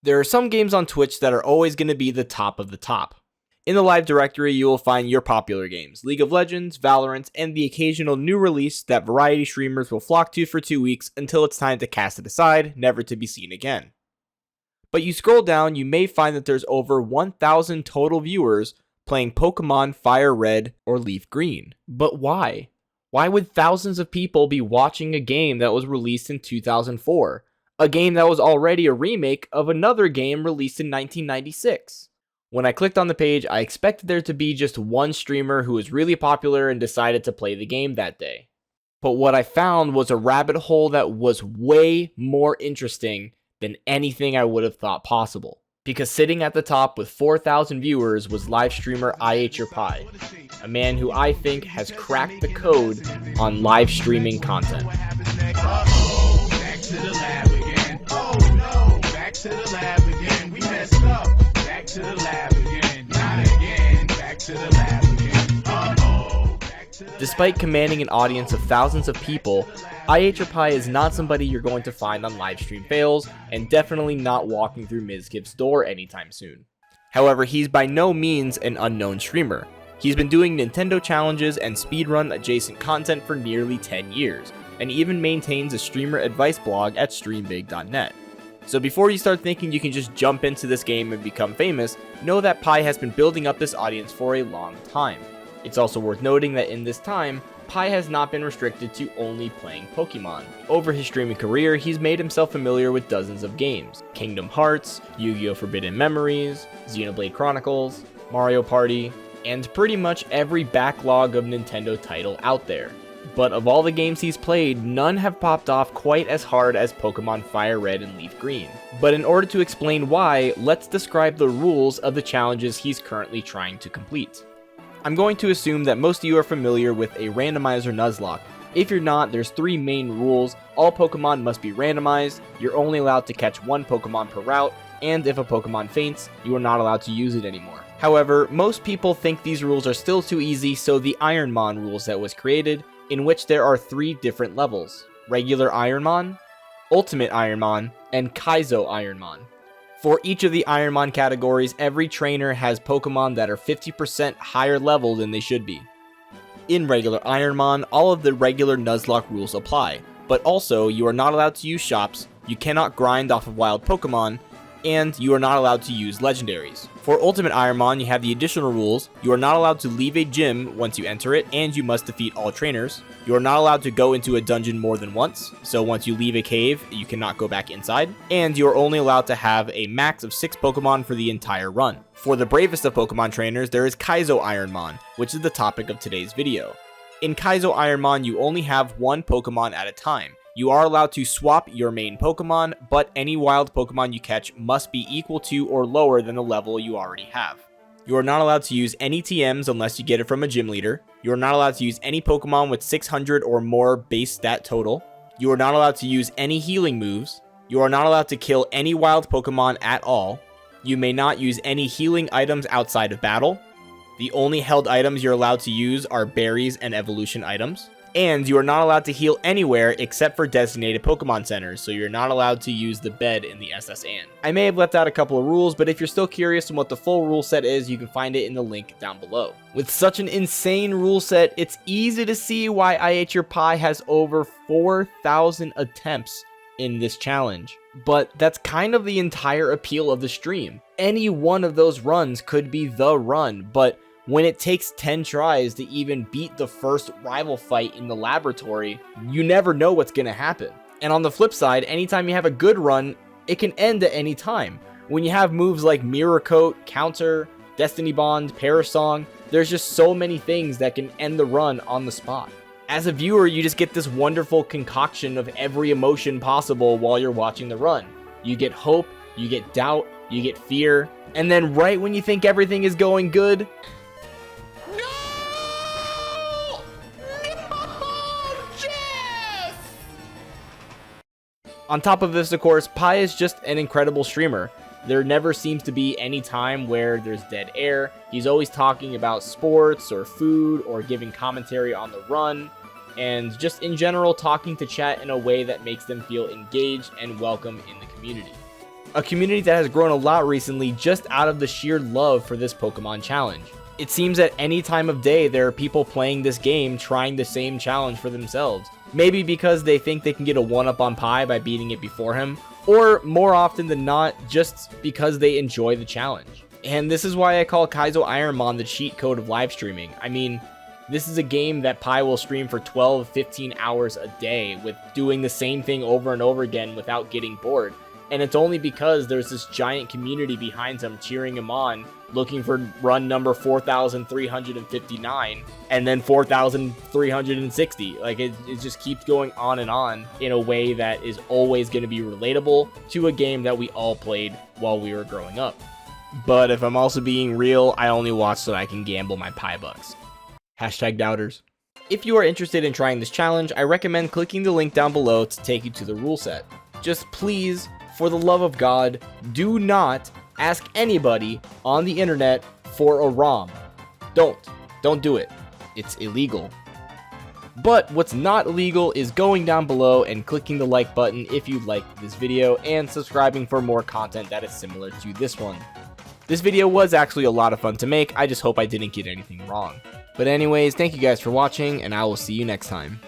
There are some games on Twitch that are always going to be the top of the top. In the live directory, you will find your popular games, League of Legends, Valorant, and the occasional new release that variety streamers will flock to for 2 weeks until it's time to cast it aside, never to be seen again. But you scroll down, you may find that there's over 1,000 total viewers playing Pokemon Fire Red or Leaf Green. But why? Why would thousands of people be watching a game that was released in 2004? A game that was already a remake of another game released in 1996. When I clicked on the page, I expected there to be just one streamer who was really popular and decided to play the game that day. But what I found was a rabbit hole that was way more interesting than anything I would have thought possible. Because sitting at the top with 4,000 viewers was live streamer I, a man who I think has cracked the code on live streaming content. Despite commanding an audience of thousands of people, I is not somebody you're going to find on livestream fails, and definitely not walking through Mizkip's door anytime soon. However, he's by no means an unknown streamer. He's been doing Nintendo challenges and speedrun adjacent content for nearly 10 years, and even maintains a streamer advice blog at streambig.net. So before you start thinking you can just jump into this game and become famous, know that Pi has been building up this audience for a long time. It's also worth noting that in this time, Pi has not been restricted to only playing Pokemon. Over his streaming career, he's made himself familiar with dozens of games: Kingdom Hearts, Yu-Gi-Oh! Forbidden Memories, Xenoblade Chronicles, Mario Party, and pretty much every backlog of Nintendo title out there. But of all the games he's played, none have popped off quite as hard as Pokemon Fire Red and Leaf Green. But in order to explain why, let's describe the rules of the challenges he's currently trying to complete. I'm going to assume that most of you are familiar with a randomizer Nuzlocke. If you're not, there's 3 main rules. All Pokemon must be randomized, you're only allowed to catch 1 Pokemon per route, and if a Pokemon faints, you are not allowed to use it anymore. However, most people think these rules are still too easy, so the IronMon rules that was created, in which there are 3 different levels: Regular IronMon, Ultimate IronMon, and Kaizo IronMon. For each of the IronMon categories, every trainer has Pokemon that are 50% higher level than they should be. In Regular IronMon, all of the regular Nuzlocke rules apply, but also you are not allowed to use shops, you cannot grind off of wild Pokemon, and you are not allowed to use legendaries. For Ultimate IronMon, you have the additional rules: you are not allowed to leave a gym once you enter it, and you must defeat all trainers. You are not allowed to go into a dungeon more than once, so once you leave a cave, you cannot go back inside, and you are only allowed to have a max of 6 Pokemon for the entire run. For the bravest of Pokemon trainers, there is Kaizo IronMon, which is the topic of today's video. In Kaizo IronMon, you only have 1 Pokemon at a time. You are allowed to swap your main Pokemon, but any wild Pokemon you catch must be equal to or lower than the level you already have. You are not allowed to use any TMs unless you get it from a gym leader. You are not allowed to use any Pokemon with 600 or more base stat total. You are not allowed to use any healing moves. You are not allowed to kill any wild Pokemon at all. You may not use any healing items outside of battle. The only held items you're allowed to use are berries and evolution items. And you are not allowed to heal anywhere except for designated Pokemon centers, so you're not allowed to use the bed in the SSN. I may have left out a couple of rules, but if you're still curious on what the full rule set is, you can find it in the link down below. With such an insane rule set, it's easy to see why Pi has over 4,000 attempts in this challenge. But that's kind of the entire appeal of the stream. Any one of those runs could be the run, but when it takes 10 tries to even beat the first rival fight in the laboratory, you never know what's gonna happen. And on the flip side, anytime you have a good run, it can end at any time. When you have moves like Mirror Coat, Counter, Destiny Bond, Parasong, there's just so many things that can end the run on the spot. As a viewer, you just get this wonderful concoction of every emotion possible while you're watching the run. You get hope, you get doubt, you get fear, and then right when you think everything is going good, on top of this, of course, Pi is just an incredible streamer. There never seems to be any time where there's dead air. He's always talking about sports or food or giving commentary on the run, and just in general talking to chat in a way that makes them feel engaged and welcome in the community. a community that has grown a lot recently just out of the sheer love for this Pokemon challenge. It seems at any time of day there are people playing this game trying the same challenge for themselves. Maybe because they think they can get a 1-up on Pi by beating it before him, or more often than not, just because they enjoy the challenge. And this is why I call Kaizo IronMon the cheat code of live streaming. I mean, this is a game that Pi will stream for 12-15 hours a day with doing the same thing over and over again without getting bored. And it's only because there's this giant community behind him cheering him on, looking for run number 4,359 and then 4,360. Like it just keeps going on and on in a way that is always going to be relatable to a game that we all played while we were growing up. But if I'm also being real, I only watch so I can gamble my Pi bucks. Hashtag doubters. If you are interested in trying this challenge, I recommend clicking the link down below to take you to the rule set. Just please, for the love of God, do not ask anybody on the internet for a ROM. Don't do it. It's illegal. But what's not illegal is going down below and clicking the like button if you liked this video and subscribing for more content that is similar to this one. This video was actually a lot of fun to make, I just hope I didn't get anything wrong. But anyways, thank you guys for watching, and I will see you next time.